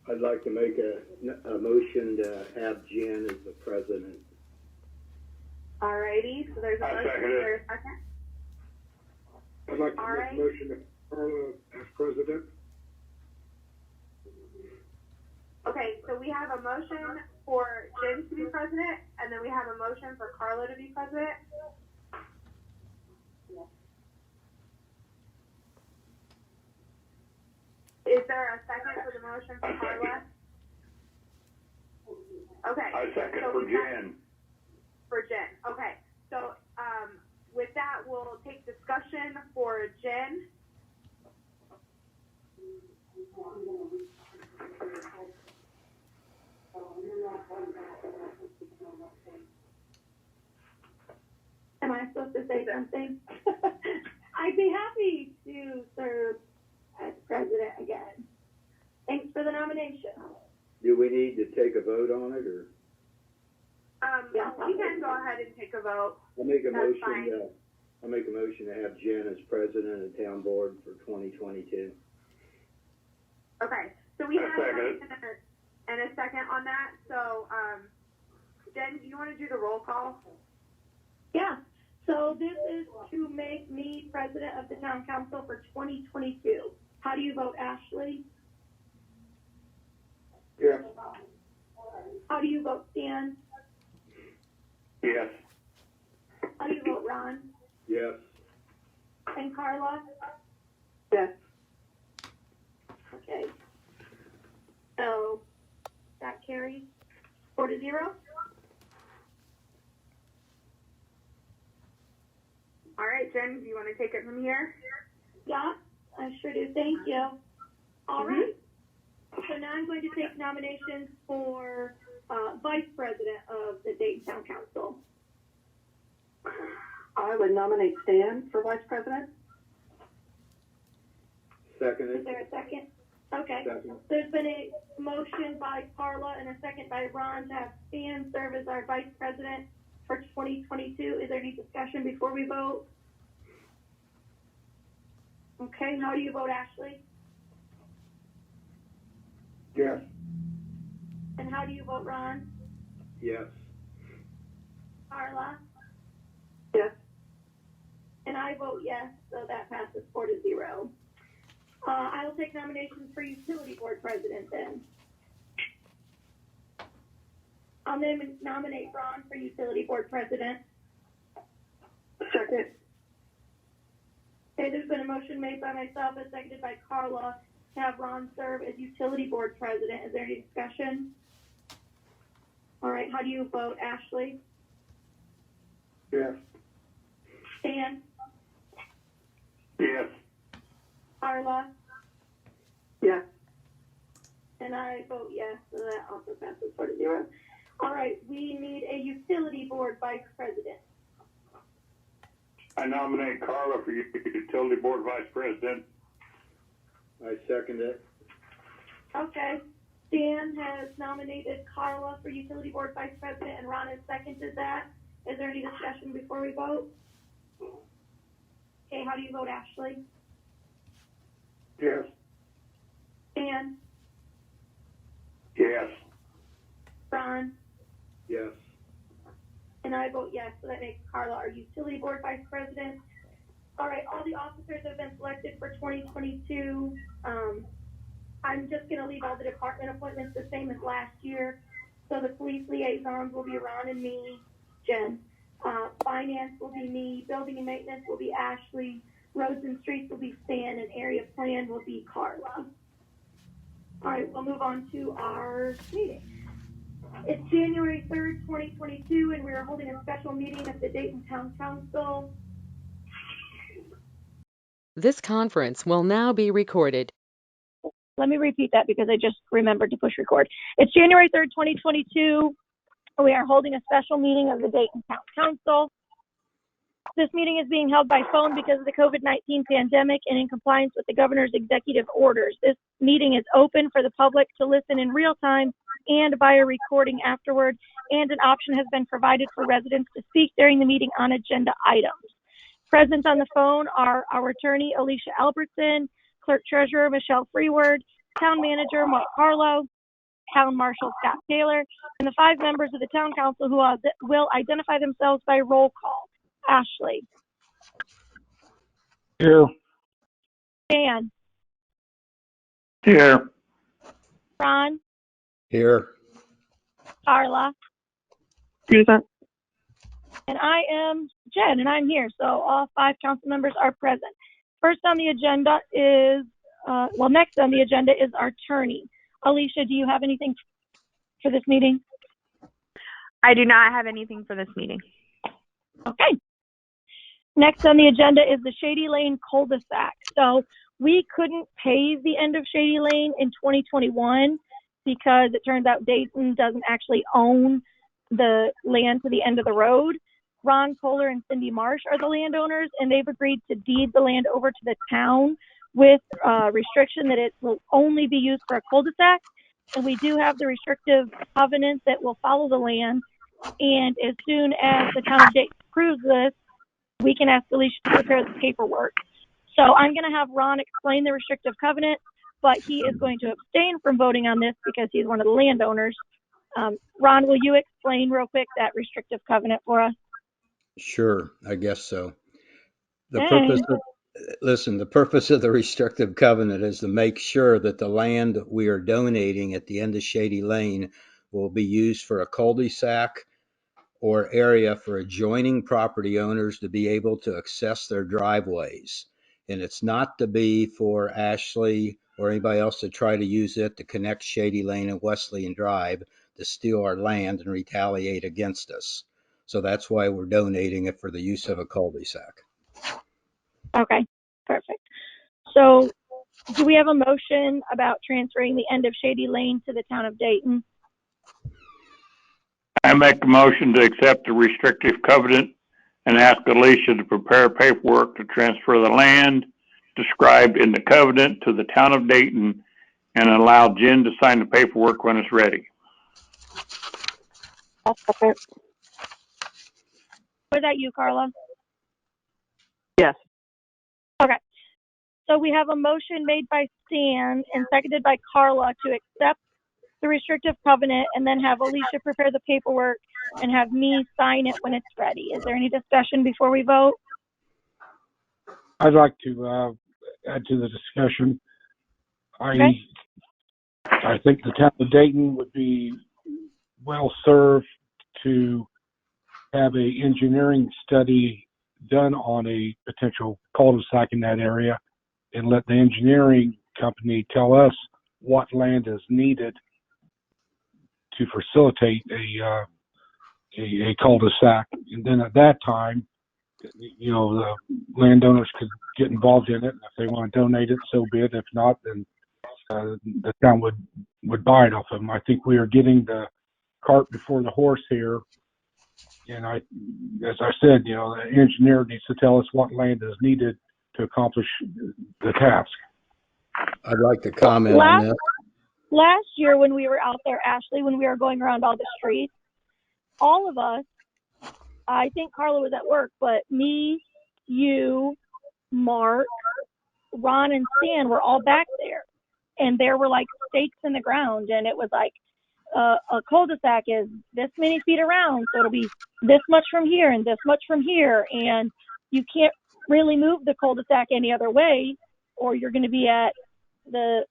I'd like to make a motion to have Jen as the president. Alrighty, so there's a motion. second it. Is there a second? I'd like to All make right. a motion to Carla as president. Okay, so we have a motion for Jen to be president, and then we have a motion for Carla to be president. Is there a second for the motion for I Carla? Okay. I second so for we have- Jen. For Jen, okay. So, with that, we'll take discussion for Jen. Am I supposed to say something? I'd be happy to serve as president again. Thanks for the nomination. Do we need to take a vote on it, or? Yeah. We can go ahead and take a vote. I'll make a That's motion. fine. I'll make a motion to have Jen as president of the town board for 2022. Okay, so we I have a second motion and a second on that. So, Jen, do you want to do the roll call? Yeah. So this is to make me president of the town council for 2022. How do you vote, Ashley? Yes. How do you vote, Stan? Yes. How do you vote, Ron? Yes. And Carla? Yes. Okay. So that carries 4-0. All right, Jen, do you want to take it from here? Yeah, I sure do. Thank you. All right. So now I'm going to take nominations for vice president of the Dayton Town Council. I would nominate Stan for vice president. Is Seconded. there a second? Okay. Second. There's been a motion by Carla and a second by Ron to have Stan serve as our vice president for 2022. Is there any discussion before we vote? Okay, how do you vote, Ashley? Yes. And how do you vote, Ron? Yes. Carla? Yes. And I vote yes, so that passes 4-0. I will take nominations for utility board president then. I'll nominate Ron for utility board president. Second. Okay, there's been a motion made by myself and seconded by Carla to have Ron serve as utility board president. Is there any discussion? All right, how do you vote, Ashley? Yes. Stan? Yes. Carla? Yes. And I vote yes, so that also passes 4-0. All right, we need a utility board vice president. I nominate Carla for utility board vice president. I second it. Okay, Stan has nominated Carla for utility board vice president, and Ron has seconded that. Is there any discussion before we vote? Okay, how do you vote, Ashley? Yes. Stan? Yes. Ron? Yes. And I vote yes, so that makes Carla our utility board vice president. All right, all the officers have been selected for 2022. I'm just gonna leave all the department appointments the same as last year. So the police liaisons will be Ron and me, Jen. Finance will be me, building and maintenance will be Ashley, roads and streets will be Stan, and area plan will be Carla. All right, we'll move on to our meeting. It's January 3rd, 2022, and we are holding a special meeting of the Dayton Town Council. This conference will now be recorded. Let me repeat that because I just remembered to push record. It's January 3rd, 2022. We are holding a special meeting of the Dayton Town Council. This meeting is being held by phone because of the COVID-19 pandemic and in compliance with the governor's executive orders. This meeting is open for the public to listen in real time and via recording afterward, and an option has been provided for residents to speak during the meeting on agenda items. Present on the phone are our attorney, Alicia Albertson, clerk treasurer, Michelle Freeward, town manager, Mark Harlow, Town Marshal Scott Taylor, and the 5 members of the Town Council who will identify themselves by roll call. Ashley. Here. Dan. Here. Ron. Here. Carla. Present. And I am Jen, and I'm here. So all 5 council members are present. First on the agenda is, next on the agenda is our attorney. Alicia, do you have anything for this meeting? I do not have anything for this meeting. Okay. Next on the agenda is the Shady Lane cul-de-sac. So we couldn't pave the end of Shady Lane in 2021 because it turns out Dayton doesn't actually own the land to the end of the road. Ron Kohler and Cindy Marsh are the landowners, and they've agreed to deed the land over to the town with restriction that it will only be used for a cul-de-sac. And we do have the restrictive covenants that will follow the land. And as soon as the town of Dayton approves this, we can ask Alicia to prepare the paperwork. So I'm going to have Ron explain the restrictive covenant, but he is going to abstain from voting on this because he's one of the landowners. Ron, will you explain real quick that restrictive covenant for us? Sure, I guess so. The Okay. purpose of the restrictive covenant is to make sure that the land we are donating at the end of Shady Lane will be used for a cul-de-sac or area for adjoining property owners to be able to access their driveways. And it's not to be for Ashley or anybody else to try to use it to connect Shady Lane and Wesleyan Drive to steal our land and retaliate against us. So that's why we're donating it for the use of a cul-de-sac. Okay, perfect. So do we have a motion about transferring the end of Shady Lane to the town of Dayton? I make a motion to accept the restrictive covenant and ask Alicia to prepare paperwork to transfer the land described in the covenant to the town of Dayton and allow Jen to sign the paperwork when it's ready. Was that you, Carla? Yes. Okay. So we have a motion made by Stan and seconded by Carla to accept the restrictive covenant and then have Alicia prepare the paperwork and have me sign it when it's ready. Is there any discussion before we vote? I'd like to add to the discussion. Okay. I think the town of Dayton would be well served to have a engineering study done on a potential cul-de-sac in that area and let the engineering company tell us what land is needed to facilitate a cul-de-sac. And then at that time, you know, the landowners could get involved in it. If they want to donate it, so be it. If not, then the town would buy it off of them. I think we are getting the cart before the horse here. And as I said, you know, the engineer needs to tell us what land is needed to accomplish the task. I'd like to comment on this. Last year when we were out there, Ashley, when we were going around all the streets, all of us, I think Carla was at work, but me, you, Mark, Ron, and Stan were all back there. And there were like stakes in the ground, and it was like a cul-de-sac is this many feet around, so it'll be this much from here and this much from here, and you can't really move the cul-de-sac any other way, or you're going to be at the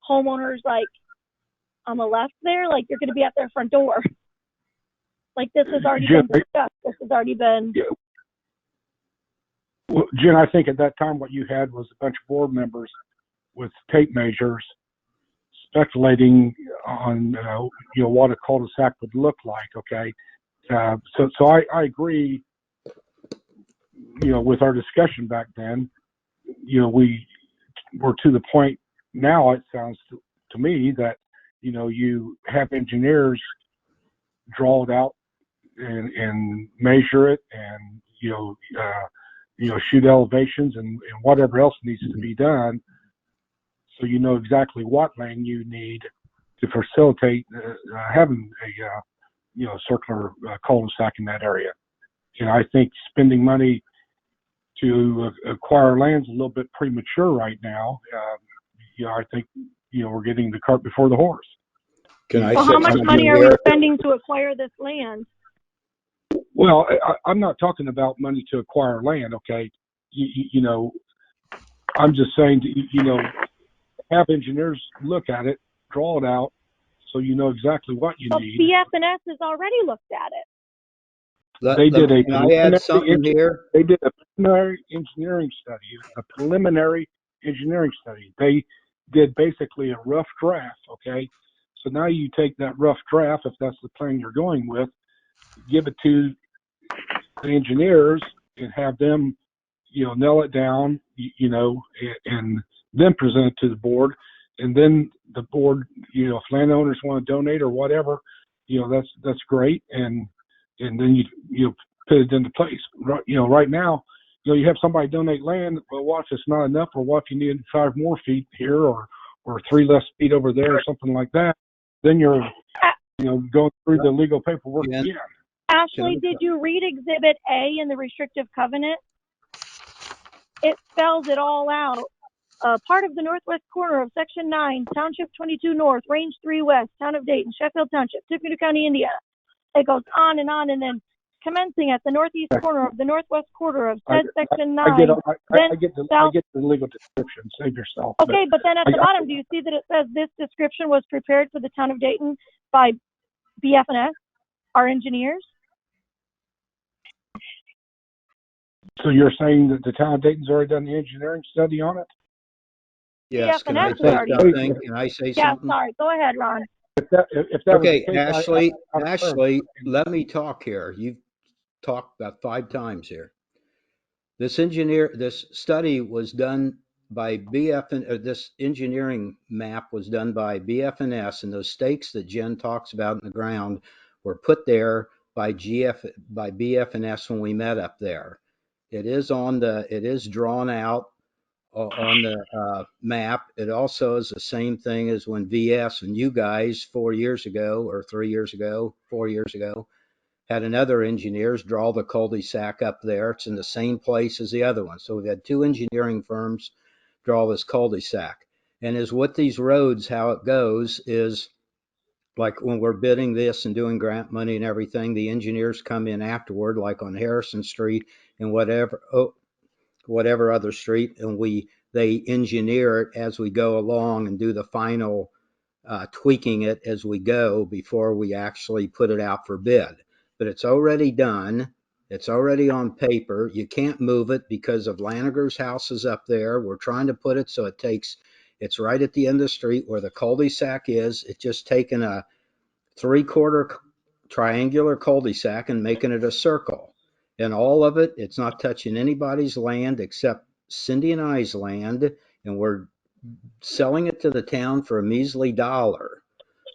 homeowners like on the left there, like you're going to be at their front door. Like this has already been discussed. This has already been. Yeah. Well, Jen, I think at that time what you had was a bunch of board members with tape measures speculating on you know, what a cul-de-sac would look like. Okay, so I agree. You know, with our discussion back then, you know, we were to the point now. It sounds to me that, you know, you have engineers draw it out and measure it, and you know, shoot elevations and whatever else needs to be done, so you know exactly what land you need to facilitate having a you know, circular cul-de-sac in that area. And I think spending money to acquire land's a little bit premature right now. You know, I think, you know, we're getting the cart before the horse. Can I Well, say how much something money are we here? spending to acquire this land? Well, I'm not talking about money to acquire land, okay? You know, I'm just saying, have engineers look at it, draw it out, so you know exactly what you Well, need. BF&S has already looked at it. Can I add something here? They did a preliminary engineering study. A preliminary engineering study. They did basically a rough draft. Okay, so now you take that rough draft, if that's the plan you're going with, give it to the engineers and have them, nail it down, and then present it to the board. And then the board, if landowners want to donate or whatever, that's great. And then you put it into place. Right now, you have somebody donate land. Well, what if it's not enough, or what if you need 5 more feet here, or 3 less feet over there, or something like that? Then you're, going through the legal paperwork again. Ashley, did you read Exhibit A in the restrictive covenant? It spells it all out. Part of the northwest corner of Section 9, Township 22 North, Range 3 West, Town of Dayton, Sheffield Township, Tippecanoe County, Indiana. It goes on, and then commencing at the northeast corner of the northwest quarter of said Section 9. I get the legal description. Save yourself. Okay, but then at the bottom, do you see that it says this description was prepared for the Town of Dayton by BF&S, our engineers? So you're saying that the Town of Dayton's already done the engineering study on it? Yes. Can I BF&S say already. something? Can I say Yeah, something? sorry. Go ahead, Ron. If that Okay, was the case, Ashley, let me talk here. You've talked about 5 times here. This study was done by this engineering map was done by BF&S, and those stakes that Jen talks about in the ground were put there by BF&S when we met up there. It is drawn out on the map. It also is the same thing as when VS and you guys 4 years ago, or 3 years ago, 4 years ago, had another engineers draw the cul-de-sac up there. It's in the same place as the other one. So we've had 2 engineering firms draw this cul-de-sac. And as with these roads, how it goes is, like when we're bidding this and doing grant money and everything, the engineers come in afterward, like on Harrison Street and whatever other street, and they engineer it as we go along and do the final tweaking it as we go before we actually put it out for bid. But it's already done. It's already on paper. You can't move it because of Laniger's house is up there. We're trying to put it so it's right at the end of the street where the cul-de-sac is. It's just taking a 3/4 triangular cul-de-sac and making it a circle. And all of it, it's not touching anybody's land except Cindy and I's land, and we're selling it to the town for a measly $1.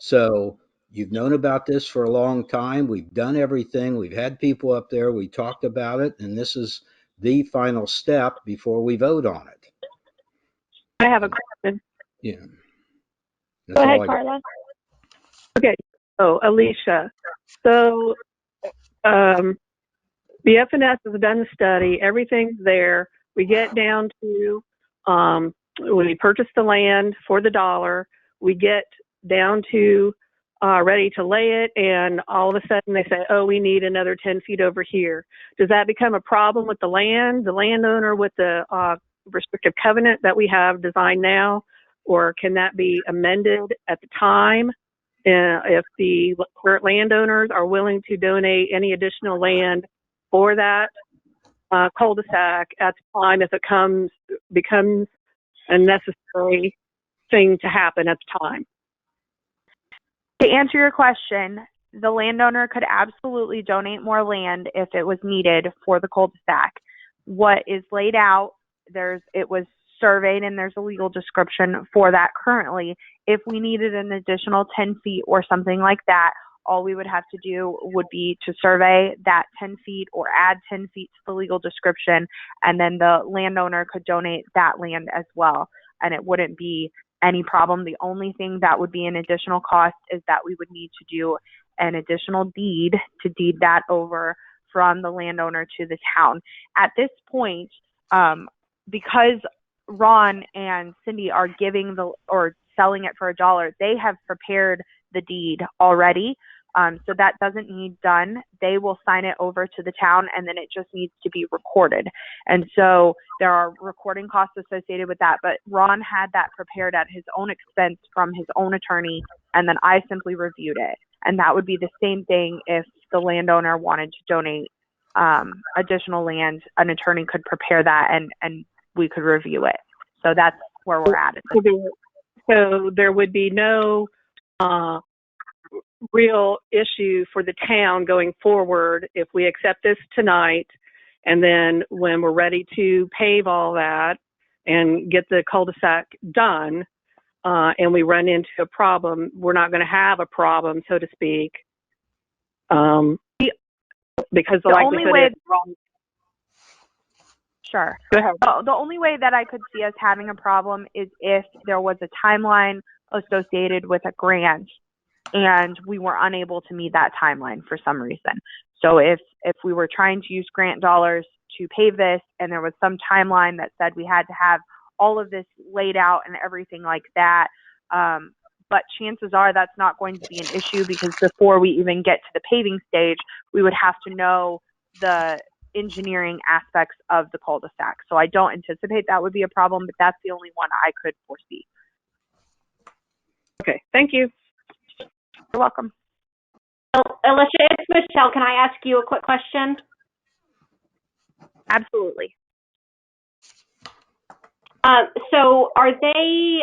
So you've known about this for a long time. We've done everything. We've had people up there. We talked about it, and this is the final step before we vote on it. I have a question. Yeah. Go ahead, Carla. Okay. So, Alicia, so BF&S has done the study. Everything's there. We get down to when we purchase the land for the $1, we get down to ready to lay it, and all of a sudden they say, oh, we need another 10 feet over here. Does that become a problem with the landowner, with the restrictive covenant that we have designed now, or can that be amended at the time? If the current landowners are willing to donate any additional land for that cul-de-sac at the time, if it becomes a necessary thing to happen at the time. To answer your question, the landowner could absolutely donate more land if it was needed for the cul-de-sac. What is laid out, it was surveyed and there's a legal description for that currently. If we needed an additional 10 feet or something like that, all we would have to do would be to survey that 10 feet or add 10 feet to the legal description, and then the landowner could donate that land as well, and it wouldn't be any problem. The only thing that would be an additional cost is that we would need to do an additional deed to deed that over from the landowner to the town. At this point, because Ron and Cindy are selling it for $1. They have prepared the deed already. So that doesn't need done. They will sign it over to the town, and then it just needs to be recorded. And so there are recording costs associated with that. But Ron had that prepared at his own expense from his own attorney, and then I simply reviewed it. And that would be the same thing if the landowner wanted to donate additional land. An attorney could prepare that, and we could review it. So that's where we're at. So there would be no real issue for the town going forward if we accept this tonight, and then when we're ready to pave all that and get the cul-de-sac done, and we run into a problem, we're not going to have a problem, so to speak, because the only way is wrong. Sure. Go ahead. The only way that I could see us having a problem is if there was a timeline associated with a grant and we were unable to meet that timeline for some reason. So if we were trying to use grant dollars to pave this and there was some timeline that said we had to have all of this laid out and everything like that, but chances are that's not going to be an issue, because before we even get to the paving stage, we would have to know the engineering aspects of the cul-de-sac. So I don't anticipate that would be a problem, but that's the only one I could foresee. Okay, thank you. You're welcome. Alicia, it's Michelle. Can I ask you a quick question? Absolutely. So are they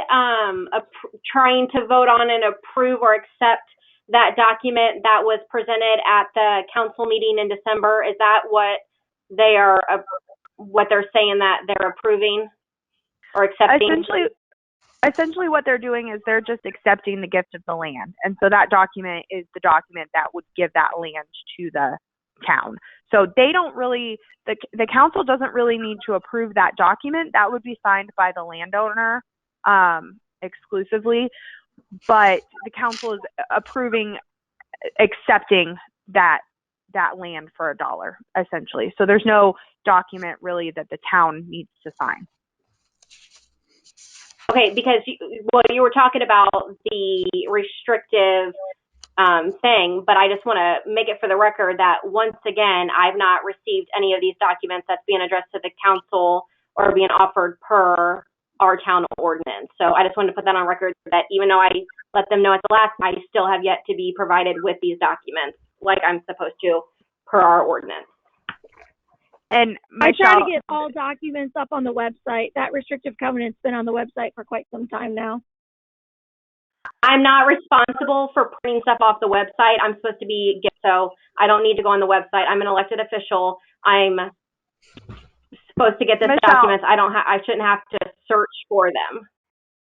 trying to vote on and approve or accept that document that was presented at the council meeting in December? Is that what they're saying that they're approving or accepting? Essentially what they're doing is they're just accepting the gift of the land. And so that document is the document that would give that land to the town. So they don't really, the council doesn't really need to approve that document. That would be signed by the landowner exclusively. But the council is accepting that land for $1, essentially. So there's no document really that the town needs to sign. Okay, because you were talking about the restrictive thing, but I just want to make it for the record that once again, I've not received any of these documents that's being addressed to the council or being offered per our town ordinance. So I just wanted to put that on record that even though I let them know at the last, I still have yet to be provided with these documents like I'm supposed to per our ordinance. And I try Michelle, to get all documents up on the website. That restrictive covenant's been on the website for quite some time now. I'm not responsible for printing stuff off the website. I'm supposed to be, so I don't need to go on the website. I'm an elected official. I'm supposed to get the documents. I shouldn't have to search for them.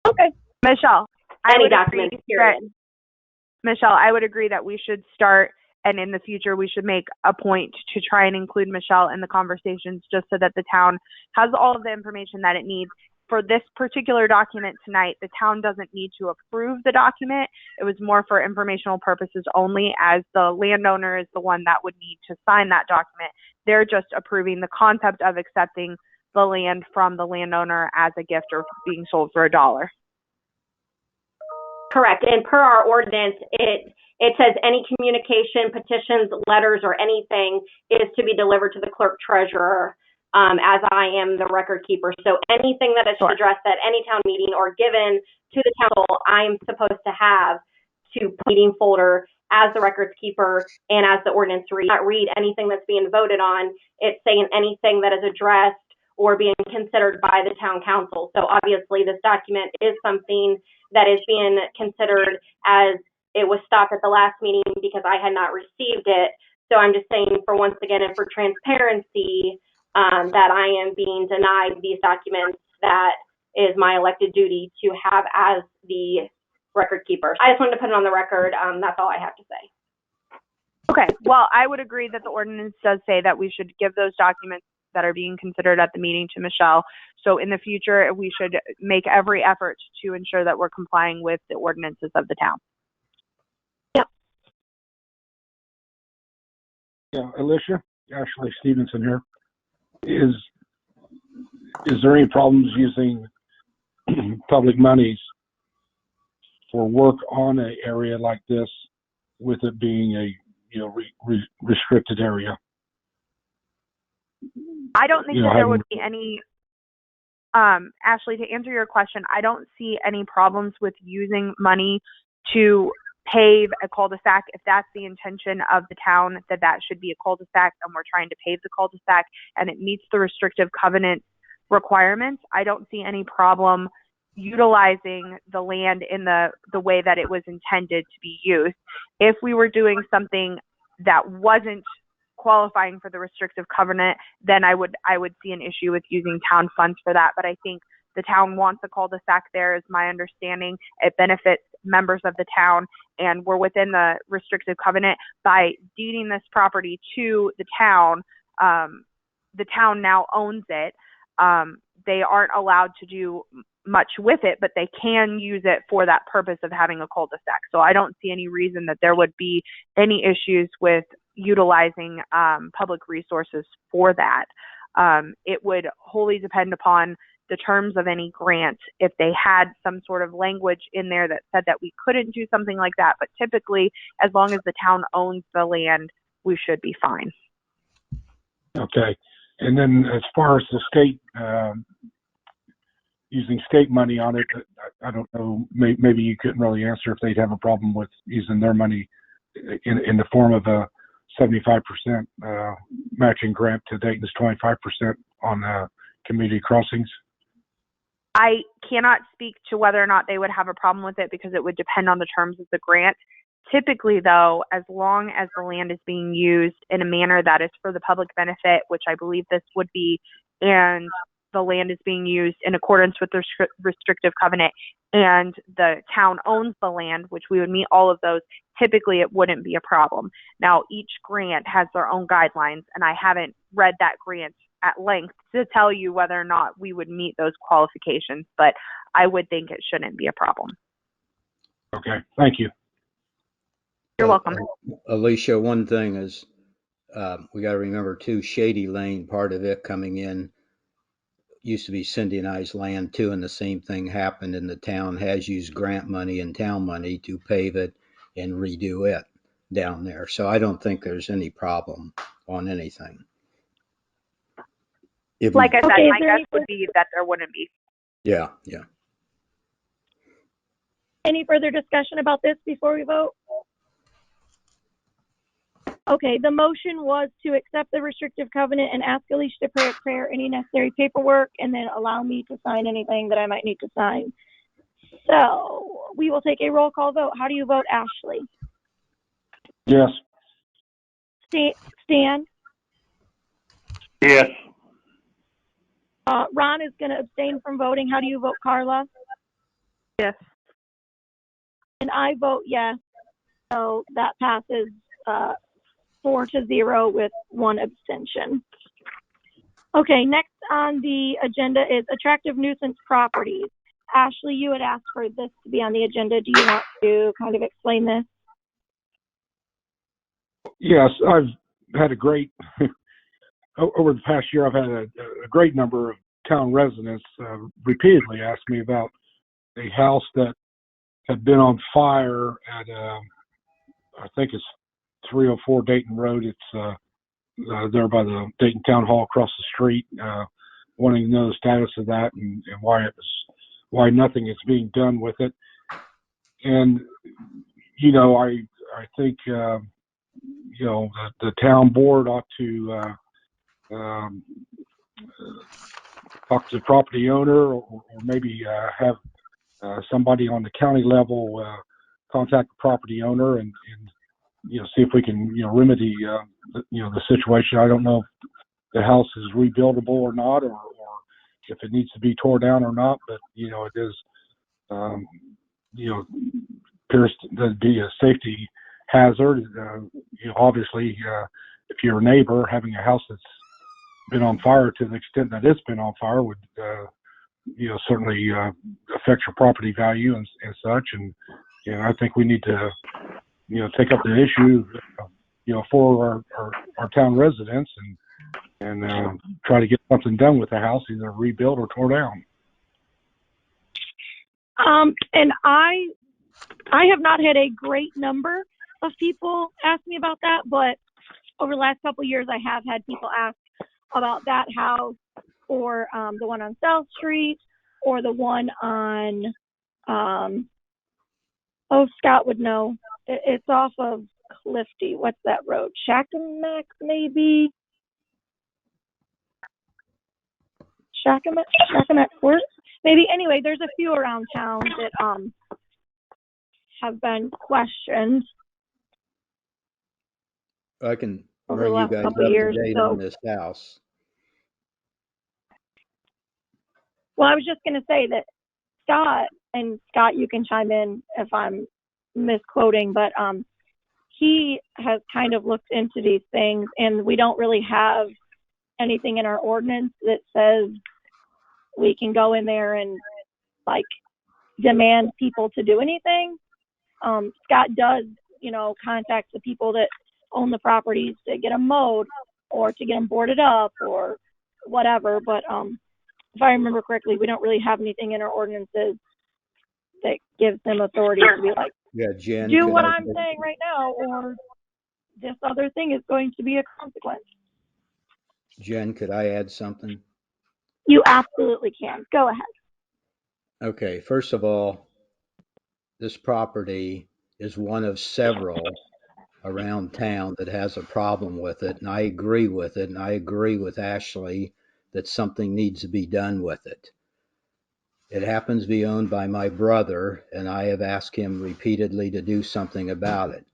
Okay. Michelle, any documents, period. Michelle, I would agree that we should start, and in the future, we should make a point to try and include Michelle in the conversations, just so that the town has all of the information that it needs. For this particular document tonight, the town doesn't need to approve the document. It was more for informational purposes only, as the landowner is the one that would need to sign that document. They're just approving the concept of accepting the land from the landowner as a gift or being sold for $1. Correct. And per our ordinance, it says any communication, petitions, letters, or anything is to be delivered to the clerk treasurer, as I am the record keeper. So anything that is addressed at any town meeting or given to the council, I'm supposed to have to meeting folder as the records keeper and as the ordinance reads. Not read anything that's being voted on. It's saying anything that is addressed or being considered by the town council. So obviously this document is something that is being considered, as it was stopped at the last meeting because I had not received it. So I'm just saying, for once again, and for transparency, that I am being denied these documents that is my elected duty to have as the record keeper. I just wanted to put it on the record. That's all I have to say. Okay. Well, I would agree that the ordinance does say that we should give those documents that are being considered at the meeting to Michelle. So in the future, we should make every effort to ensure that we're complying with the ordinances of the town. Yep. Yeah, Alicia, Ashley Stevenson here. Is there any problems using public monies for work on an area like this, with it being a restricted area. I don't think that there would be any, Ashley, to answer your question, I don't see any problems with using money to pave a cul-de-sac. If that's the intention of the town, that should be a cul-de-sac and we're trying to pave the cul-de-sac and it meets the restrictive covenant requirements, I don't see any problem utilizing the land in the way that it was intended to be used. If we were doing something that wasn't qualifying for the restrictive covenant, then I would see an issue with using town funds for that. But I think the town wants a cul-de-sac there, is my understanding. It benefits members of the town, and we're within the restrictive covenant by deeding this property to the town. The town now owns it. They aren't allowed to do much with it, but they can use it for that purpose of having a cul-de-sac. So I don't see any reason that there would be any issues with utilizing public resources for that. It would wholly depend upon the terms of any grant if they had some sort of language in there that said that we couldn't do something like that. But typically, as long as the town owns the land, we should be fine. Okay. And then as far as the state, using state money on it, I don't know, maybe you couldn't really answer if they'd have a problem with using their money in the form of a 75% matching grant to Dayton's 25% on community crossings. I cannot speak to whether or not they would have a problem with it because it would depend on the terms of the grant. Typically, though, as long as the land is being used in a manner that is for the public benefit, which I believe this would be, and the land is being used in accordance with the restrictive covenant, and the town owns the land, which we would meet all of those, typically it wouldn't be a problem. Now, each grant has their own guidelines, and I haven't read that grant at length to tell you whether or not we would meet those qualifications, but I would think it shouldn't be a problem. Okay, thank you. You're welcome. Alicia, one thing is we got to remember too, Shady Lane, part of it coming in used to be Cindy and I's land too, and the same thing happened, and the town has used grant money and town money to pave it and redo it down there. So I don't think there's any problem on anything. Like I said, my guess would be that there wouldn't be. Yeah. Any further discussion about this before we vote? Okay, the motion was to accept the restrictive covenant and ask Alicia to prepare any necessary paperwork and then allow me to sign anything that I might need to sign. So we will take a roll call vote. How do you vote, Ashley? Yes. Stan? Yes. Ron is going to abstain from voting. How do you vote, Carla? Yes. And I vote yes. So that passes 4-0 with one abstention. Okay, next on the agenda is attractive nuisance properties. Ashley, you had asked for this to be on the agenda. Do you want to kind of explain this? Yes, I've had a great, over the past year, I've had a great number of town residents repeatedly ask me about a house that had been on fire at, I think it's 304 Dayton Road. It's there by the Dayton Town Hall across the street, wanting to know the status of that and why nothing is being done with it. And, I think, the town board ought to talk to the property owner or maybe have somebody on the county level contact the property owner and see if we can, remedy, the situation. I don't know if the house is rebuildable or not, or if it needs to be torn down or not, but, it is, appears to be a safety hazard. Obviously, if you're a neighbor, having a house that's been on fire to the extent that it's been on fire would, certainly affect your property value and such. And, I think we need to, take up the issue, for our town residents and try to get something done with the house, either rebuilt or torn down. And I I have not had a great number of people ask me about that, but over the last couple of years, I have had people ask about that house or the one on South Street or the one on, Scott would know. It's off of Clifty. What's that road? Shakamak, maybe? Shakamak Court? Maybe. Anyway, there's a few around town that have been questioned I can over the bring you last guys couple of up to years. date on So, this house. well, I was just going to say that Scott, you can chime in if I'm misquoting, but he has kind of looked into these things, and we don't really have anything in our ordinance that says we can go in there and like demand people to do anything. Scott does, contact the people that own the properties to get them mowed or to get them boarded up or whatever. But if I remember correctly, we don't really have anything in our ordinances that gives them authority to be like, Yeah, Jen. do what I'm saying right now, or this other thing is going to be a consequence. Jen, could I add something? You absolutely can. Go ahead. Okay, first of all, this property is one of several around town that has a problem with it, and I agree with it, and I agree with Ashley that something needs to be done with it. It happens to be owned by my brother, and I have asked him repeatedly to do something about it.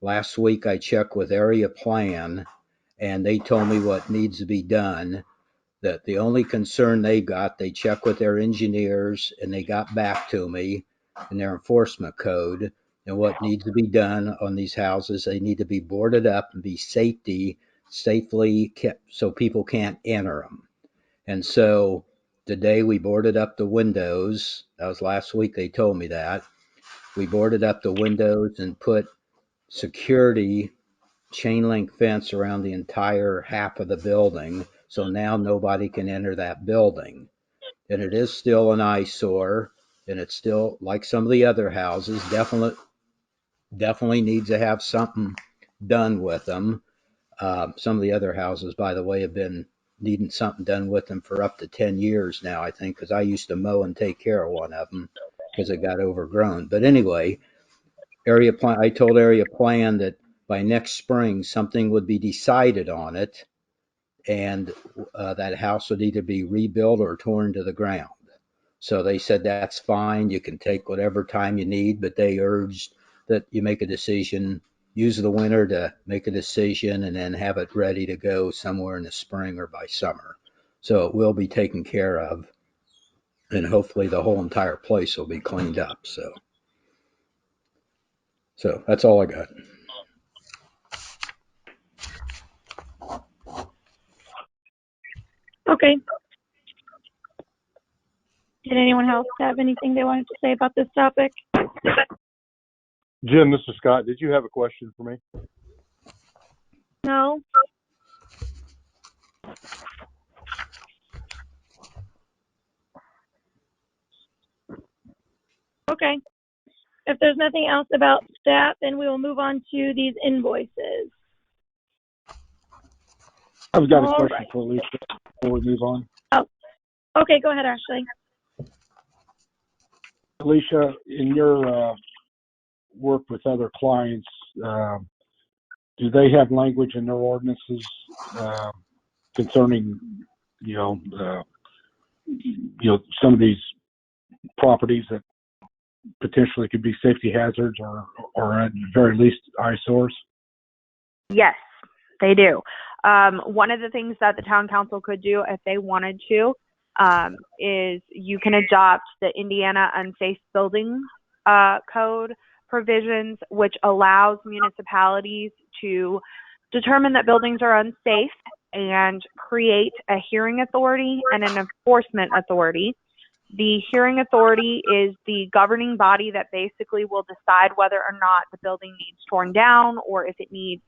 Last week I checked with Area Plan, and they told me what needs to be done. That the only concern they got, they checked with their engineers, and they got back to me in their enforcement code. And what needs to be done on these houses, they need to be boarded up and be safely kept so people can't enter them. And so today we boarded up the windows. That was last week they told me that. We boarded up the windows and put security chain link fence around the entire half of the building. So now nobody can enter that building. And it is still an eyesore, and it's still like some of the other houses, definitely needs to have something done with them. Some of the other houses, by the way, have been needing something done with them for up to 10 years now, I think, because I used to mow and take care of one of them because it got overgrown. But anyway, I told Area Plan that by next spring, something would be decided on it, and that house would either be rebuilt or torn to the ground. So they said that's fine. You can take whatever time you need, but they urged that you make a decision, use the winter to make a decision, and then have it ready to go somewhere in the spring or by summer. So it will be taken care of, and hopefully the whole entire place will be cleaned up. So that's all I got. Okay. Did anyone else have anything they wanted to say about this topic? Jim, this is Scott. Did you have a question for me? No? Okay. If there's nothing else about that, then we will move on to these invoices. I've got a All question right. for Alicia before we move on. Oh, okay. Go ahead, Ashley. Alicia, in your work with other clients, do they have language in their ordinances concerning, some of these properties that potentially could be safety hazards or at the very least eyesores? Yes, they do. One of the things that the town council could do if they wanted to is you can adopt the Indiana Unsafe Building Code provisions, which allows municipalities to determine that buildings are unsafe and create a hearing authority and an enforcement authority. The hearing authority is the governing body that basically will decide whether or not the building needs torn down or if it needs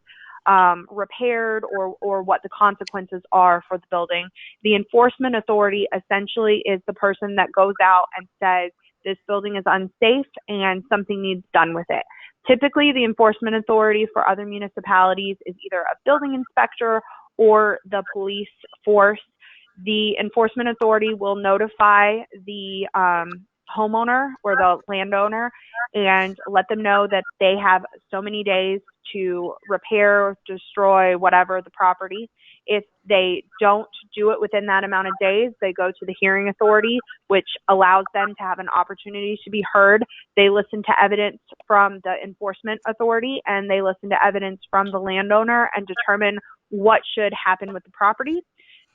repaired or what the consequences are for the building. The enforcement authority essentially is the person that goes out and says, this building is unsafe and something needs done with it. Typically, the enforcement authority for other municipalities is either a building inspector or the police force. The enforcement authority will notify the homeowner or the landowner and let them know that they have so many days to repair, destroy, whatever the property. If they don't do it within that amount of days, they go to the hearing authority, which allows them to have an opportunity to be heard. They listen to evidence from the enforcement authority and they listen to evidence from the landowner and determine what should happen with the property.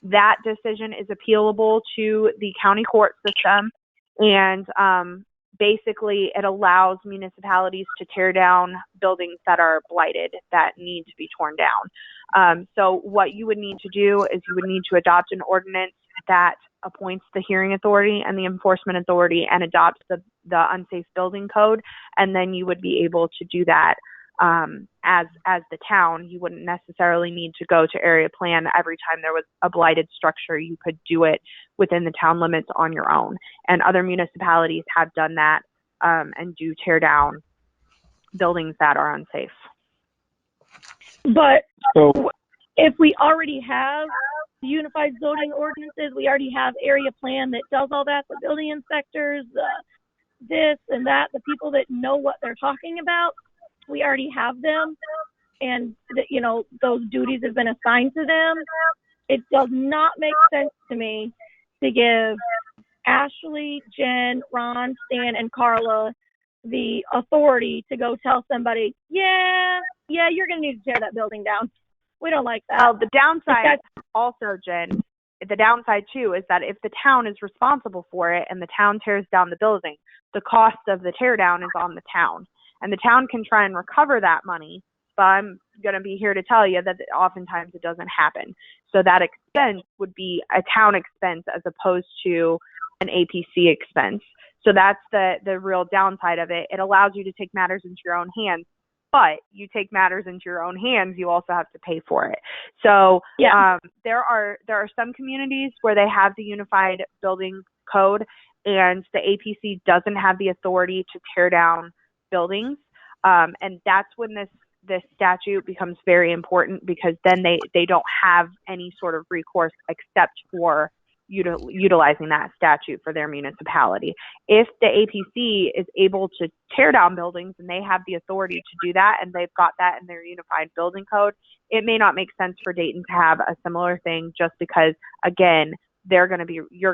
That decision is appealable to the county court system, and basically it allows municipalities to tear down buildings that are blighted, that need to be torn down. So what you would need to do is you would need to adopt an ordinance that appoints the hearing authority and the enforcement authority and adopts the unsafe building code, and then you would be able to do that as the town. You wouldn't necessarily need to go to area plan every time there was a blighted structure. You could do it within the town limits on your own. And other municipalities have done that and do tear down buildings that are unsafe. But if we already have unified zoning ordinances, we already have area plan that does all that, the building inspectors, this and that, the people that know what they're talking about, we already have them, and those duties have been assigned to them. It does not make sense to me to give Ashley, Jen, Ron, Stan, and Carla the authority to go tell somebody, yeah, you're going to need to tear that building down. We don't like that. The downside also, Jen, the downside too is that if the town is responsible for it and the town tears down the building, the cost of the tear down is on the town. And the town can try and recover that money, but I'm going to be here to tell you that oftentimes it doesn't happen. So that expense would be a town expense as opposed to an APC expense. So that's the real downside of it. It allows you to take matters into your own hands, but you take matters into your own hands, you also have to pay for it. So there are some communities where they have the unified building code and the APC doesn't have the authority to tear down buildings, and that's when this statute becomes very important, because then they don't have any sort of recourse except for utilizing that statute for their municipality. If the APC is able to tear down buildings and they have the authority to do that and they've got that in their unified building code, it may not make sense for Dayton to have a similar thing, just because, again, you're going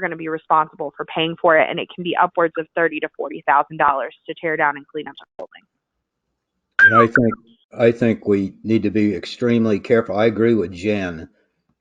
to be responsible for paying for it, and it can be upwards of $30,000 to $40,000 to tear down and clean up a building. And I think we need to be extremely careful. I agree with Jen,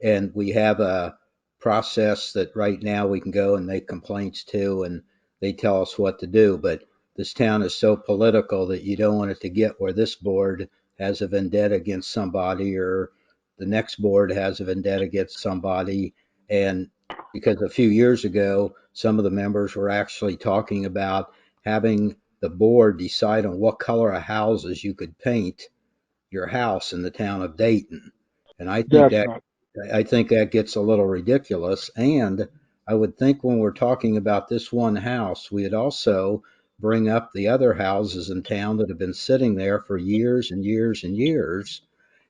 and we have a process that right now we can go and make complaints to, and they tell us what to do. But this town is so political that you don't want it to get where this board has a vendetta against somebody or the next board has a vendetta against somebody. And because a few years ago, some of the members were actually talking about having the board decide on what color of houses you could paint your house in the town of Dayton. And I think that gets a little ridiculous. And I would think when we're talking about this one house, we'd also bring up the other houses in town that have been sitting there for years and years and years,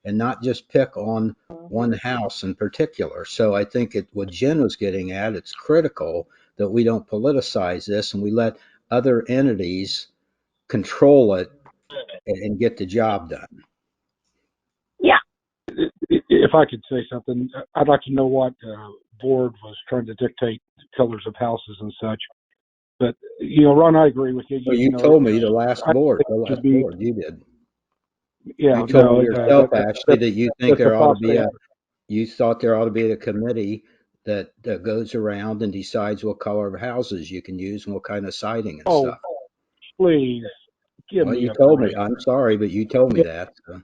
and not just pick on one house in particular. So I think what Jen was getting at, it's critical that we don't politicize this and we let other entities control it and get the job done. Yeah. If I could say something, I'd like to know what board was trying to dictate colors of houses and such. But, Ron, I agree with you. Well, you told me the last board you did. Yeah, you told me yourself, Ashley, that you think you thought there ought to be a committee that goes around and decides what color of houses you can use and what kind of siding and stuff. Please give me. You told me. I'm sorry, but you told me that. So.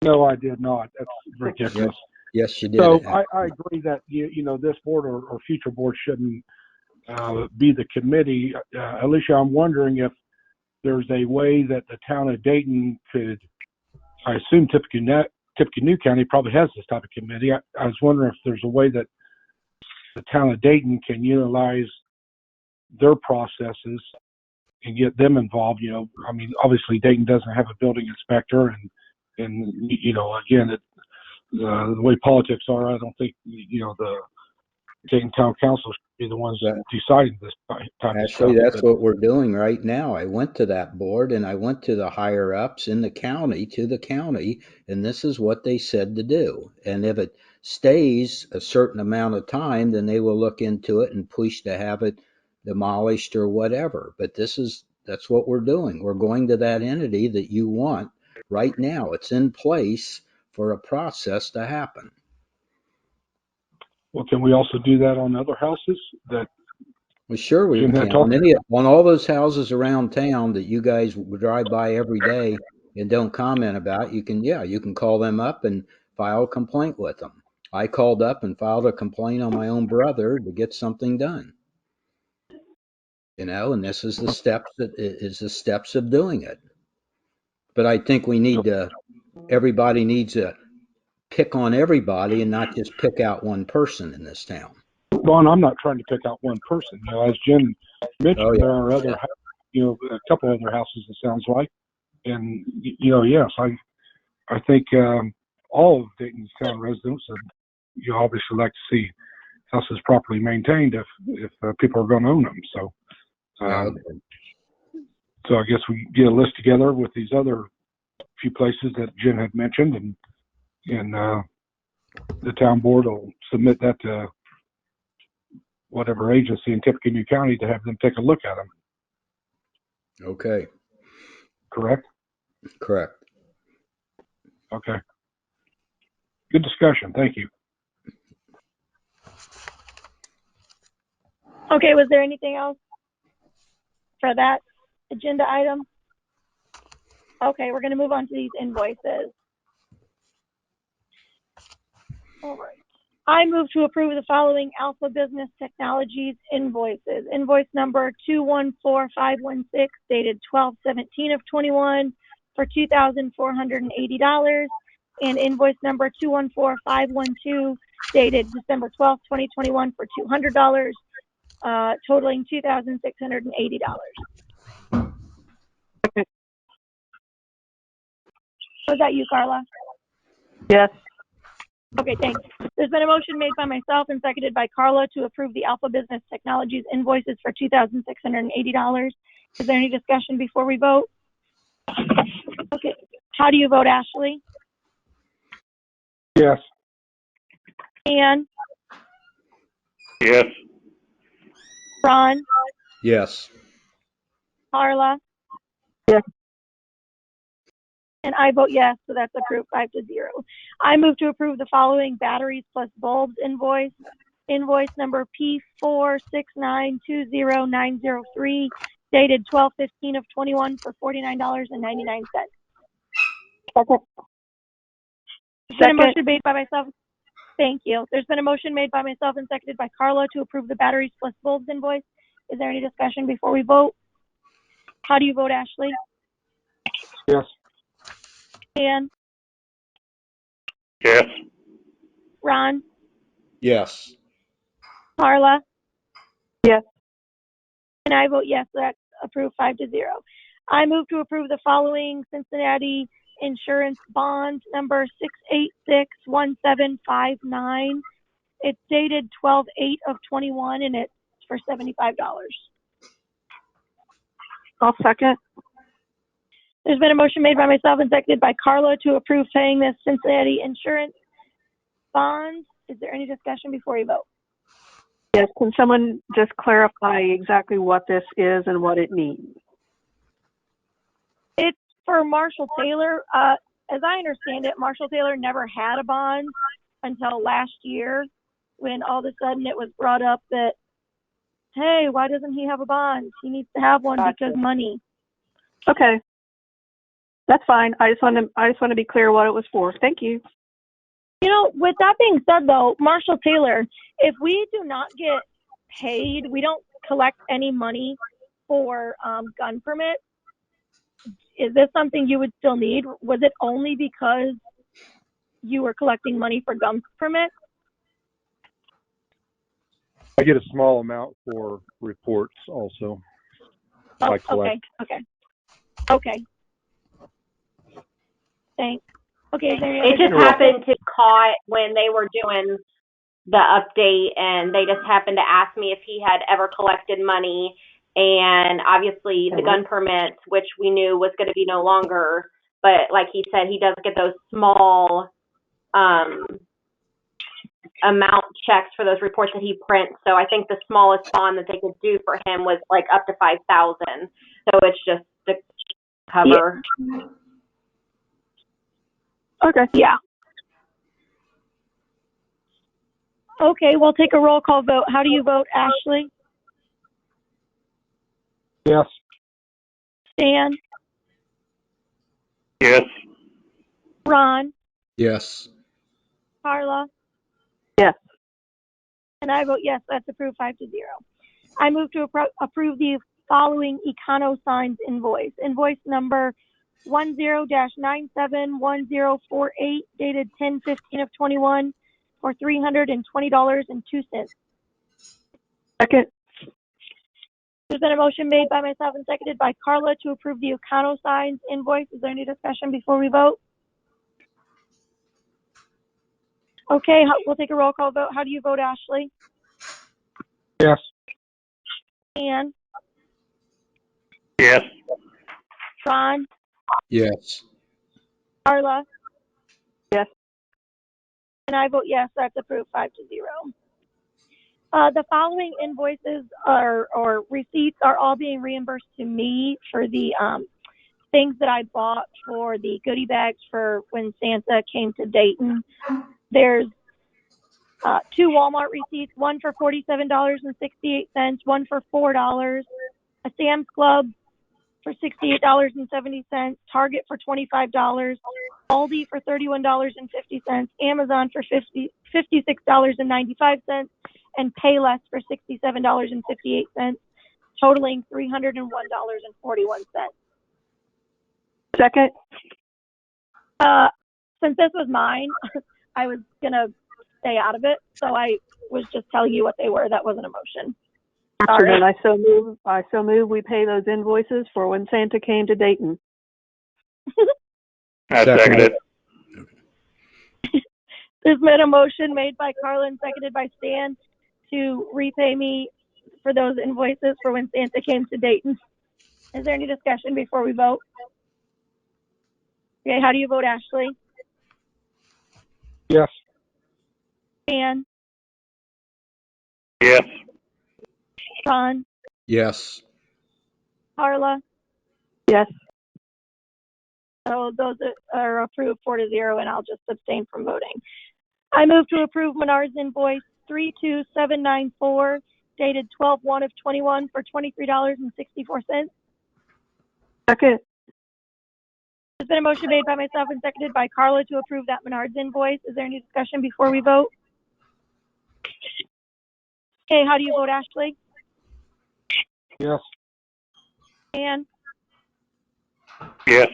No, I did not. That's ridiculous. Yes, you did. So I agree that this board or future board shouldn't be the committee. Alicia, I'm wondering if there's a way that the town of Dayton could. I assume Tippecanoe County probably has this type of committee. I was wondering if there's a way that the town of Dayton can utilize their processes and get them involved. I mean, obviously Dayton doesn't have a building inspector, and again, the way politics are, I don't think the Dayton Town Council should be the ones That, deciding this type of actually, stuff. that's But what we're doing right now. I went to that board and I went to the higher ups in the county, and this is what they said to do. And if it stays a certain amount of time, then they will look into it and push to have it demolished or whatever. But that's what we're doing. We're going to that entity that you want right now. It's in place for a process to happen. well, can we also do that on other houses that Well, sure we Jim had can. talked? On all those houses around town that you guys drive by every day and don't comment about, you can call them up and file a complaint with them. I called up and filed a complaint on my own brother to get something done. And this is the steps of doing it. But I think everybody needs to pick on everybody and not just pick out one person in this town. Ron, I'm not trying to pick out one person. As Jim mentioned, Oh yeah. there are other, a couple other houses, it sounds like. And, yes, I think all of Dayton's town residents would obviously like to see houses properly maintained if people are going to own them. So, Yeah, okay. so I guess we get a list together with these other few places that Jim had mentioned, and the town board will submit that to whatever agency in Tippecanoe County to have them take a look at them. Okay. Correct? Correct. Okay. Good discussion. Thank you. Okay, was there anything else for that agenda item? Okay, we're going to move on to these invoices. All right. I move to approve the following Alpha Business Technologies invoices. Invoice number 214516 dated 12/17 of 21 for $2,480, and invoice number 214512 dated December 12th, 2021 for $200, totaling $2,680. Was that you, Carla? Yes. Okay, thanks. There's been a motion made by myself and seconded by Carla to approve the Alpha Business Technologies invoices for $2,680. Is there any discussion before we vote? Okay. How do you vote, Ashley? Yes. Ann? Yes. Ron? Yes. Carla? Yes. And I vote yes, so that's approved 5-0. I move to approve the following batteries plus bulbs invoice. Invoice number P469200903 dated 12/15 of 21 for $49.99. Second. There's been a motion made by myself. Thank you. There's been a motion made by myself and seconded by Carla to approve the batteries plus bulbs invoice. Is there any discussion before we vote? How do you vote, Ashley? Yes. Ann? Yes. Ron? Yes. Carla? Yes. And I vote yes, so that's approved 5-0. I move to approve the following Cincinnati insurance bond number 6861759. It's dated 12/8 of 21 and it's for $75. I'll second. There's been a motion made by myself and seconded by Carla to approve paying this Cincinnati insurance bond. Is there any discussion before you vote? Yes. Can someone just clarify exactly what this is and what it means? It's for Marshall Taylor. As I understand it, Marshall Taylor never had a bond until last year when all of a sudden it was brought up that, hey, why doesn't he have a bond? He needs to have one because money. Okay. That's fine. I just want to be clear what it was for. Thank you. With that being said, though, Marshall Taylor, if we do not get paid, we don't collect any money for gun permits. Is this something you would still need? Was it only because you were collecting money for gun permits? I get a small amount for reports also. Oh, I collect. okay. Thanks. Okay, is there any It other just You're welcome. happened to caught when they were doing the update, and they just happened to ask me if he had ever collected money. And obviously, the gun permits, which we knew was going to be no longer, but like he said, he does get those small amount checks for those reports that he prints. So I think the smallest bond that they could do for him was like up to 5,000. So it's just to cover. Okay. Yeah. Okay, we'll take a roll call vote. How do you vote, Ashley? Yes. Stan? Yes. Ron? Yes. Carla? Yes. And I vote yes. That's approved 5-0. I move to approve the following Econo Signs invoice. Invoice number 10-971048 dated 10/15 of 21 for $320.02. Second. There's been a motion made by myself and seconded by Carla to approve the Econo Signs invoice. Is there any discussion before we vote? Okay, we'll take a roll call vote. How do you vote, Ashley? Yes. Ann? Yes. Ron? Yes. Carla? Yes. And I vote yes. That's approved 5-0. The following invoices or receipts are all being reimbursed to me for the things that I bought for the goodie bags for when Santa came to Dayton. There's 2 Walmart receipts, one for $47.68, one for $4, a Sam's Club for $68.70, Target for $25, Aldi for $31.50, Amazon for $56.95, and Payless for $67.58, totaling $301.41. Second. Since this was mine, I was gonna stay out of it, so I was just telling you what they were. That wasn't a motion. Sorry. Then I so move we pay those invoices for when Santa came to Dayton. I second it. There's been a motion made by Carla and seconded by Stan to repay me for those invoices for when Santa came to Dayton. Is there any discussion before we vote? Okay, how do you vote, Ashley? Yes. Stan? Yes. Ron? Yes. Carla? Yes. So those are approved 4-0, and I'll just abstain from voting. I move to approve Menards invoice 32794 dated 12/1 of 21 for $23.64. Second. There's been a motion made by myself and seconded by Carla to approve that Menards invoice. Is there any discussion before we vote? Okay, how do you vote, Ashley? Yes. Ann? Yes.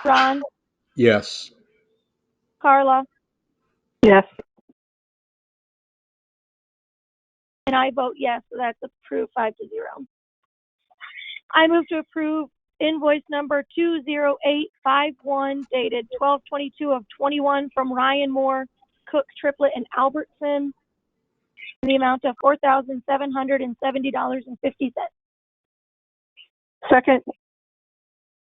Ron? Yes. Carla? Yes. And I vote yes, so that's approved 5-0. I move to approve invoice number 20851 dated 12/22 of 21 from Ryan Moore, Cook, Triplet, and Albertson in the amount of $4,770.50. Second.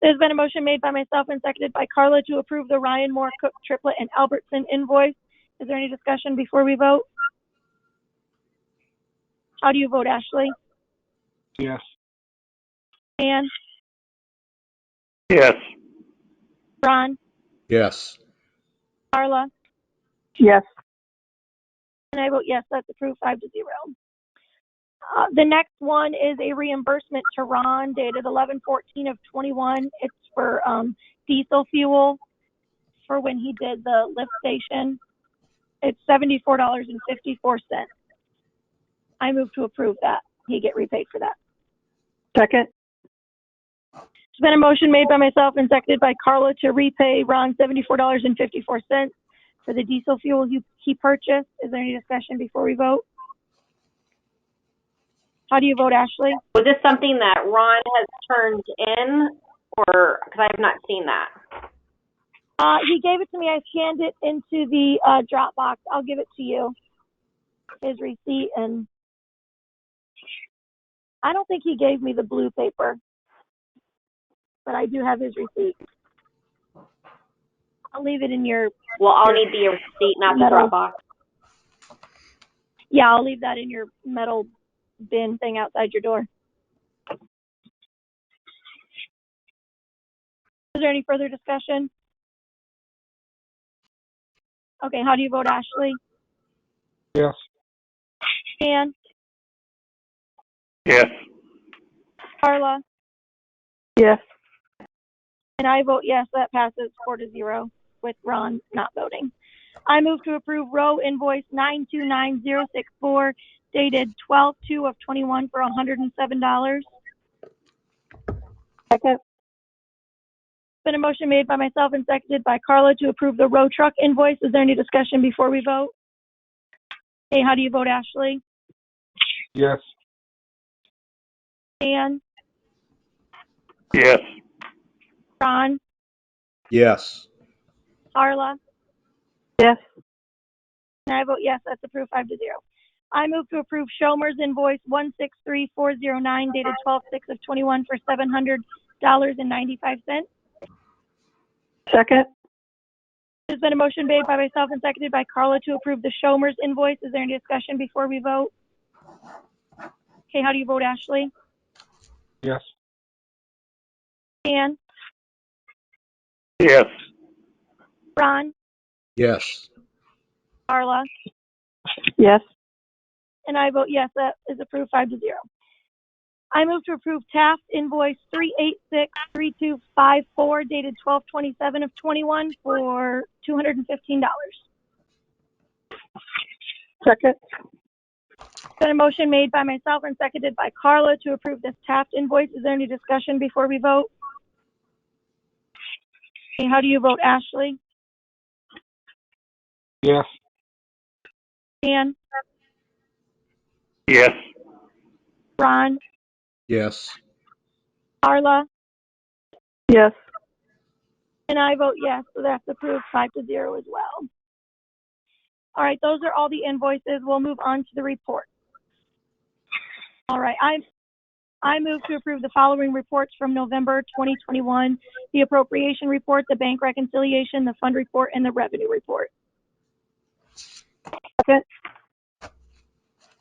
There's been a motion made by myself and seconded by Carla to approve the Ryan Moore, Cook, Triplet, and Albertson invoice. Is there any discussion before we vote? How do you vote, Ashley? Yes. Ann? Yes. Ron? Yes. Carla? Yes. And I vote yes, that's approved 5-0. The next one is a reimbursement to Ron dated 11/14 of 21. It's for diesel fuel for when he did the lift station. It's $74.54. I move to approve that. He get repaid for that. Second. There's been a motion made by myself and seconded by Carla to repay Ron $74.54 for the diesel fuel he purchased. Is there any discussion before we vote? How do you vote, Ashley? Was this something that Ron has turned in, or because I have not seen that? He gave it to me. I scanned it into the Dropbox. I'll give it to you. His receipt, and I don't think he gave me the blue paper, but I do have his receipt. I'll leave it in your. Well, I'll need the receipt, not the Dropbox. Yeah, I'll leave that in your metal bin thing outside your door. Is there any further discussion? Okay, how do you vote, Ashley? Yes. Dan? Yes. Carla? Yes. And I vote yes, that passes 4-0 with Ron not voting. I move to approve row invoice 929064 dated 12/2/21 for $107. Second. Been a motion made by myself and seconded by Carla to approve the row truck invoice. Is there any discussion before we vote? Okay, how do you vote, Ashley? Yes. Dan? Yes. Ron? Yes. Carla? Yes. And I vote yes, that's approved 5-0. I move to approve Schomer's invoice 163409 dated 12/6/21 for $700.95. Second. There's been a motion made by myself and seconded by Carla to approve the Schomer's invoice. Is there any discussion before we vote? Okay, how do you vote, Ashley? Yes. Dan? Yes. Ron? Yes. Carla? Yes. And I vote yes, that is approved 5-0. I move to approve Taft invoice 3863254 dated 12/27/21 for $215. Second. Been a motion made by myself and seconded by Carla to approve this Taft invoice. Is there any discussion before we vote? Okay, how do you vote, Ashley? Yes. Dan? Yes. Ron? Yes. Carla? Yes. And I vote yes, so that's approved 5-0 as well. All right, those are all the invoices. We'll move on to the report. All right, I move to approve the following reports from November 2021: the appropriation report, the bank reconciliation, the fund report, and the revenue report. Second.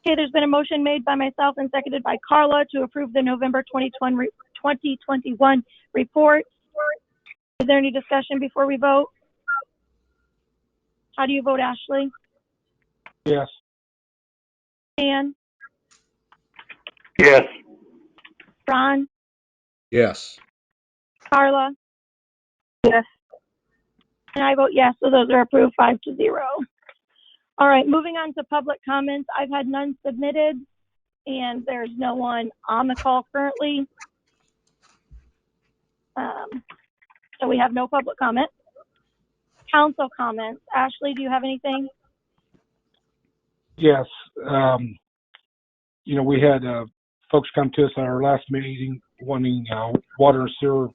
Okay, there's been a motion made by myself and seconded by Carla to approve the November 2021 report. Is there any discussion before we vote? How do you vote, Ashley? Yes. Dan? Yes. Ron? Yes. Carla? Yes. And I vote yes, so those are approved 5-0. All right, moving on to public comments. I've had none submitted, and there's no one on the call currently. So we have no public comment. Council comments. Ashley, do you have anything? Yes. We had folks come to us at our last meeting wanting water and sewer,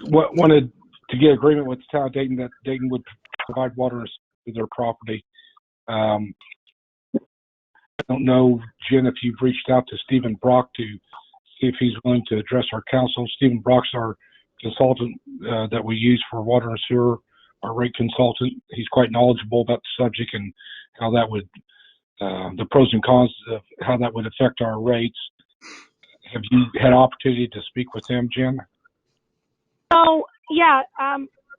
wanted to get agreement with the town of Dayton that Dayton would provide water and sewer to their property. I don't know, Jen, if you've reached out to Stephen Brock to see if he's willing to address our council. Stephen Brock's our consultant that we use for water and sewer, our rate consultant. He's quite knowledgeable about the subject and how that would, the pros and cons of how that would affect our rates. Have you had opportunity to speak with him, Jen? Oh, yeah.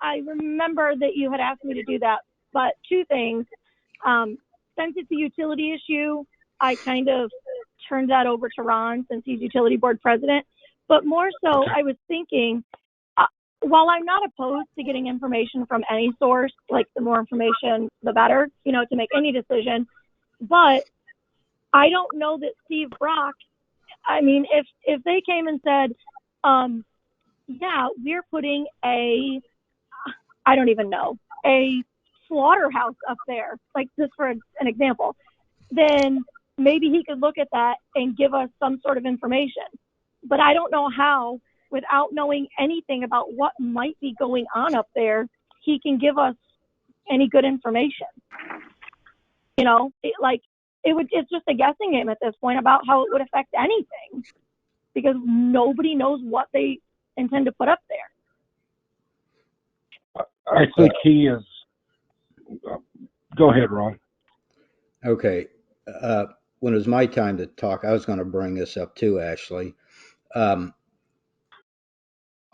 I remember that you had asked me to do that, but two things. Since it's a utility issue, I kind of turned that over to Ron since he's utility board president. But more so, Okay. I was thinking, while I'm not opposed to getting information from any source, like the more information, the better, to make any decision. But I don't know that Steve Brock, I mean, if they came and said, yeah, we're putting a slaughterhouse up there, like just for an example, then maybe he could look at that and give us some sort of information. But I don't know how, without knowing anything about what might be going on up there, he can give us any good information. You know, it's just a guessing game at this point about how it would affect anything, because nobody knows what they intend to put up there. I think he is. Go ahead, Ron. Okay. When it was my time to talk, I was going to bring this up too, Ashley. Um,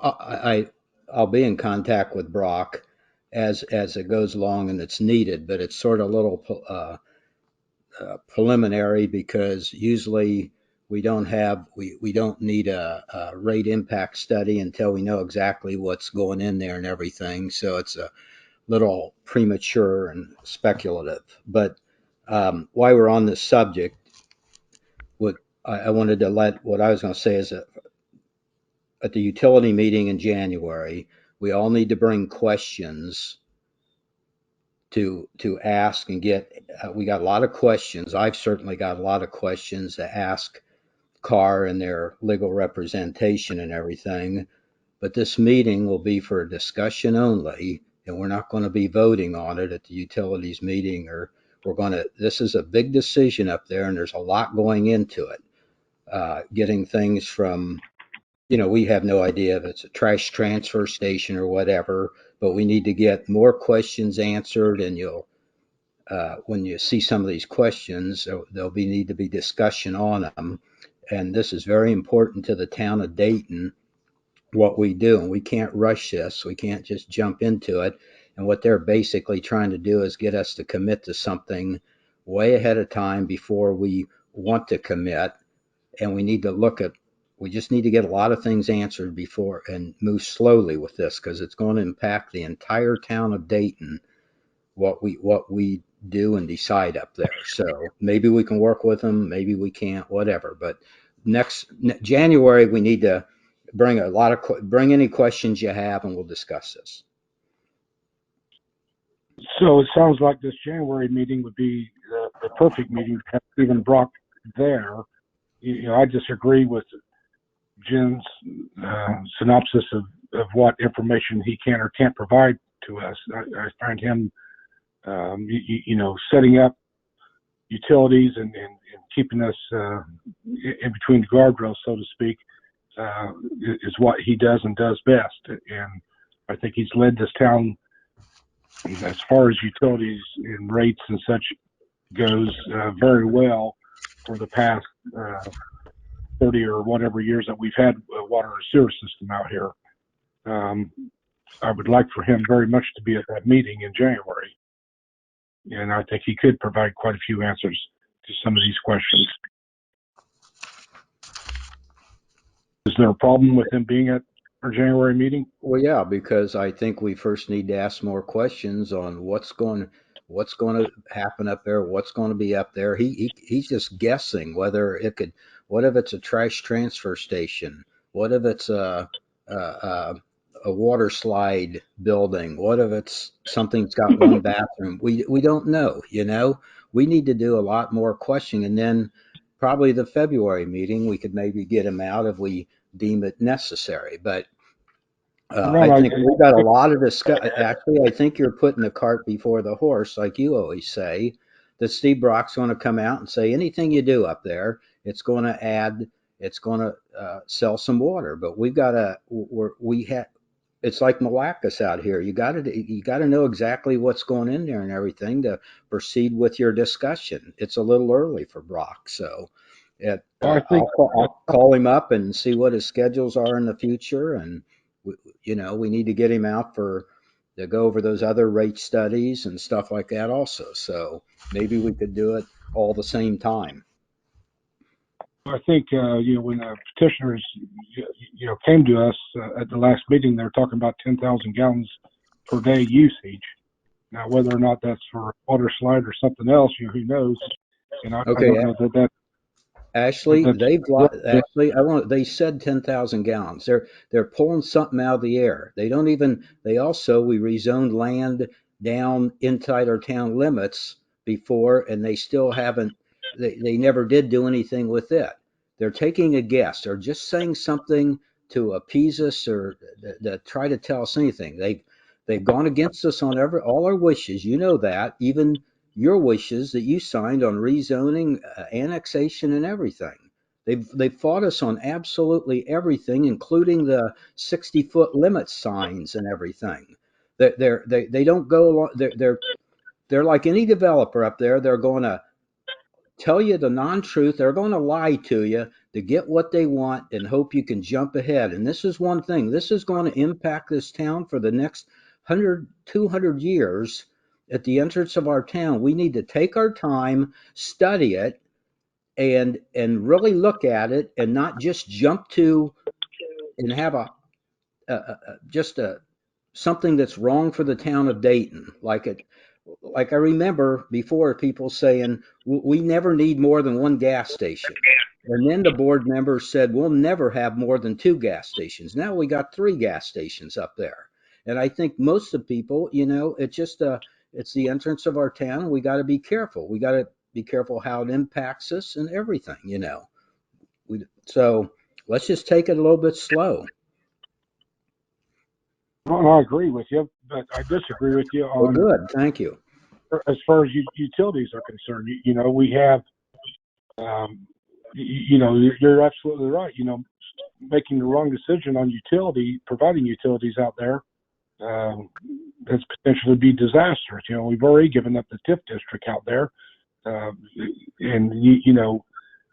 I'll be in contact with Brock as it goes along and it's needed, but it's sort of a little preliminary because usually we don't need a rate impact study until we know exactly what's going in there and everything. So it's a little premature and speculative. But while we're on this subject, what I wanted to what I was going to say is that at the utility meeting in January, we all need to bring questions to ask and get. We got a lot of questions. I've certainly got a lot of questions to ask CAR and their legal representation and everything. But this meeting will be for discussion only, and we're not going to be voting on it at the utilities meeting. Or this is a big decision up there, and there's a lot going into it. Getting things from, we have no idea if it's a trash transfer station or whatever, but we need to get more questions answered. And when you see some of these questions, there'll need to be discussion on them. And this is very important to the town of Dayton, what we do, and we can't rush this. We can't just jump into it. And what they're basically trying to do is get us to commit to something way ahead of time before we want to commit. And we just need to get a lot of things answered before and move slowly with this, because it's going to impact the entire town of Dayton, what we do and decide up there. So maybe we can work with them, maybe we can't, whatever. But next January, we need to bring any questions you have, and we'll discuss this. So it sounds like this January meeting would be the perfect meeting to have Stephen Brock there. I disagree with Jim's synopsis of what information he can or can't provide to us. I find him, setting up utilities and keeping us in between the guardrails, so to speak, is what he does and does best. And I think he's led this town, as far as utilities and rates and such goes, very well for the past 30 or whatever years that we've had a water and sewer system out here. I would like for him very much to be at that meeting in January. And I think he could provide quite a few answers to some of these questions. Is there a problem with him being at our January meeting? Well, yeah, because I think we first need to ask more questions on what's going to happen up there, what's going to be up there. He's just guessing whether it could. What if it's a trash transfer station? What if it's a water slide building? What if it's something's got one bathroom? We don't know. We need to do a lot more questioning, and then probably the February meeting we could maybe get him out if we deem it necessary. But I think we've got a lot of discuss. Actually, I think you're putting the cart before the horse, like you always say. That Steve Brock's going to come out and say anything you do up there, it's going to sell some water. But we've got to, it's like Malacca's out here. You got to know exactly what's going in there and everything to proceed with your discussion. It's a little early for Brock, so I'll call him up and see what his schedules are in the future, and we need to get him out to go over those other rate studies and stuff like that also. So maybe we could do it all the same time. I think, when the petitioners, came to us at the last meeting, they were talking about 10,000 gallons per day usage. Now, whether or not that's for a water slide or something else, who knows? And I don't know that. Ashley, they said 10,000 gallons. They're pulling something out of the air. We rezoned land down inside our town limits before, and they still haven't they never did do anything with it. They're taking a guess. They're just saying something to appease us or to try to tell us anything. They've gone against us on all our wishes. You know that, even your wishes that you signed on rezoning, annexation, and everything. They've fought us on absolutely everything, including the 60-foot limit signs and everything. They don't go along. They're like any developer up there. They're going to tell you the non-truth. They're going to lie to you to get what they want and hope you can jump ahead. And this is one thing. This is going to impact this town for the next 100, 200 years. At the entrance of our town, we need to take our time, study it, and really look at it, and not just jump to and have just a something that's wrong for the town of Dayton. Like I remember before people saying we never need more than one gas station. And then the board members said we'll never have more than two gas stations. Now we got three gas stations up there. And I think most of the people, it's the entrance of our town. We got to be careful. We got to be careful how it impacts us and everything. So let's just take it a little bit slow. Well, I agree with you, but I disagree with you Well, on good. Thank you. as far as utilities are concerned. We have, you're absolutely right. Making the wrong decision on providing utilities out there, has potentially be disastrous. We've already given up the TIF district out there, and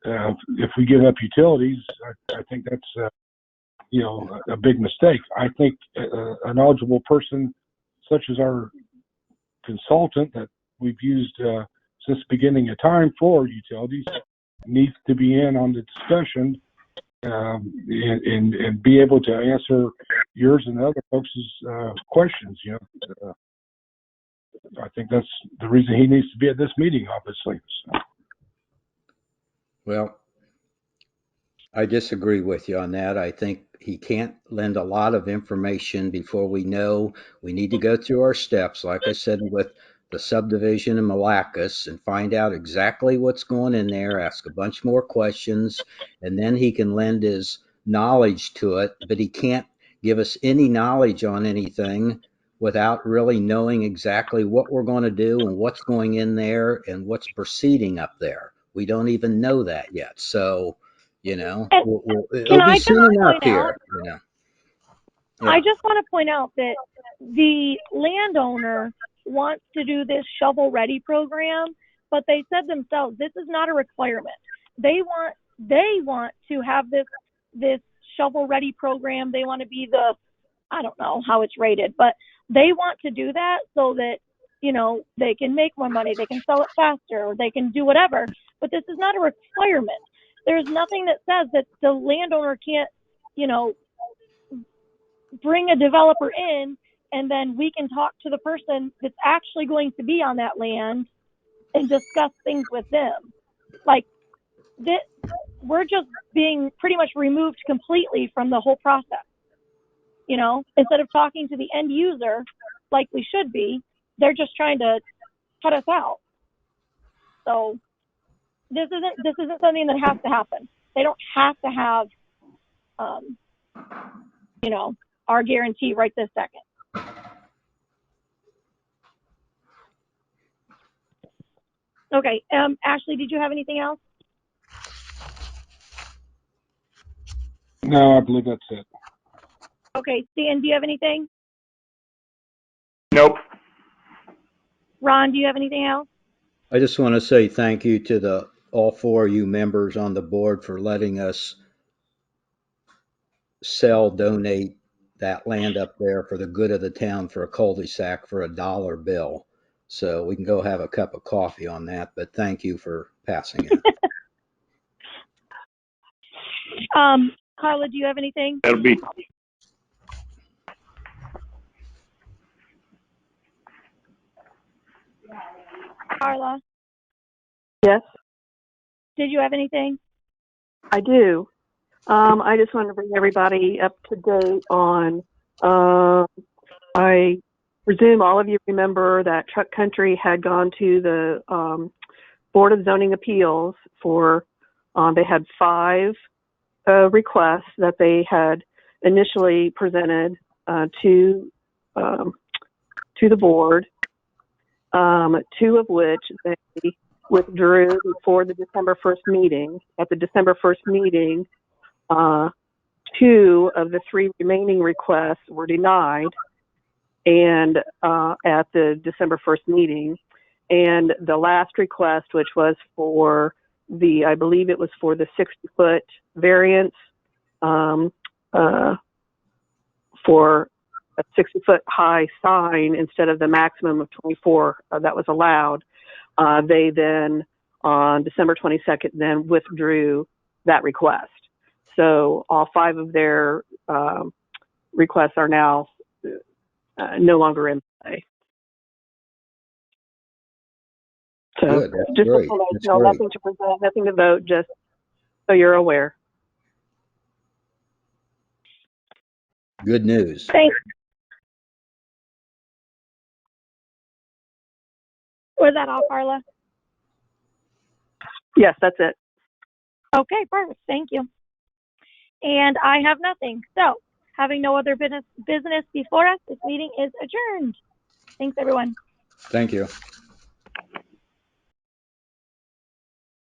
if we give up utilities, I think that's a big mistake. I think a knowledgeable person such as our consultant that we've used since the beginning of time for utilities needs to be in on the discussion, and be able to answer yours and other folks' questions. I think that's the reason he needs to be at this meeting, obviously. So. Well, I disagree with you on that. I think he can't lend a lot of information before we know. We need to go through our steps, like I said, with the subdivision in Malacus, and find out exactly what's going in there, ask a bunch more questions, and then he can lend his knowledge to it. But he can't give us any knowledge on anything without really knowing exactly what we're going to do and what's going in there and what's proceeding up there. We don't even know that yet. So, And it'll be I just soon enough point out, here. Yeah. I just want to point out that the landowner wants to do this shovel ready program, but they said themselves this is not a requirement. They want to have this shovel ready program. They want to be I don't know how it's rated, but they want to do that so that they can make more money, they can sell it faster, or they can do whatever. But this is not a requirement. There's nothing that says that the landowner can't, bring a developer in, and then we can talk to the person that's actually going to be on that land and discuss things with them. Like this, we're just being pretty much removed completely from the whole process. Instead of talking to the end user like we should be, they're just trying to cut us out. So this isn't something that has to happen. They don't have to have, our guarantee right this second. Okay. Ashley, did you have anything else? No, I believe that's it. Okay. Stan, do you have anything? Nope. Ron, do you have anything else? I just want to say thank you to all four of you members on the board for letting us donate that land up there for the good of the town for a cul-de-sac for $1 bill. So we can go have a cup of coffee on that, but thank you for passing it. Carla, do you have anything? That'll be Carla, Yes, did you have anything? I do. I just wanted to bring everybody up to date on, I presume all of you remember that Truck Country had gone to the Board of Zoning Appeals for, they had 5 requests that they had initially presented to the board, 2 of which they withdrew before the December 1st meeting. At the December 1st meeting, 2 of the 3 remaining requests were denied, and at the December 1st meeting. And the last request, which was for I believe it was for the 60-foot variance for a 60-foot high sign instead of the maximum of 24 that was allowed. They then, on December 22nd, then withdrew that request. So all 5 of their requests are now no longer in play. So Good. That's just great. That's informational, great. nothing to present, nothing to vote, just so you're aware. Good news. Thanks. Was that all, Carla? Yes, that's it. Okay, perfect. Thank you. And I have nothing. So, having no other business before us, this meeting is adjourned. Thanks, everyone. Thank you.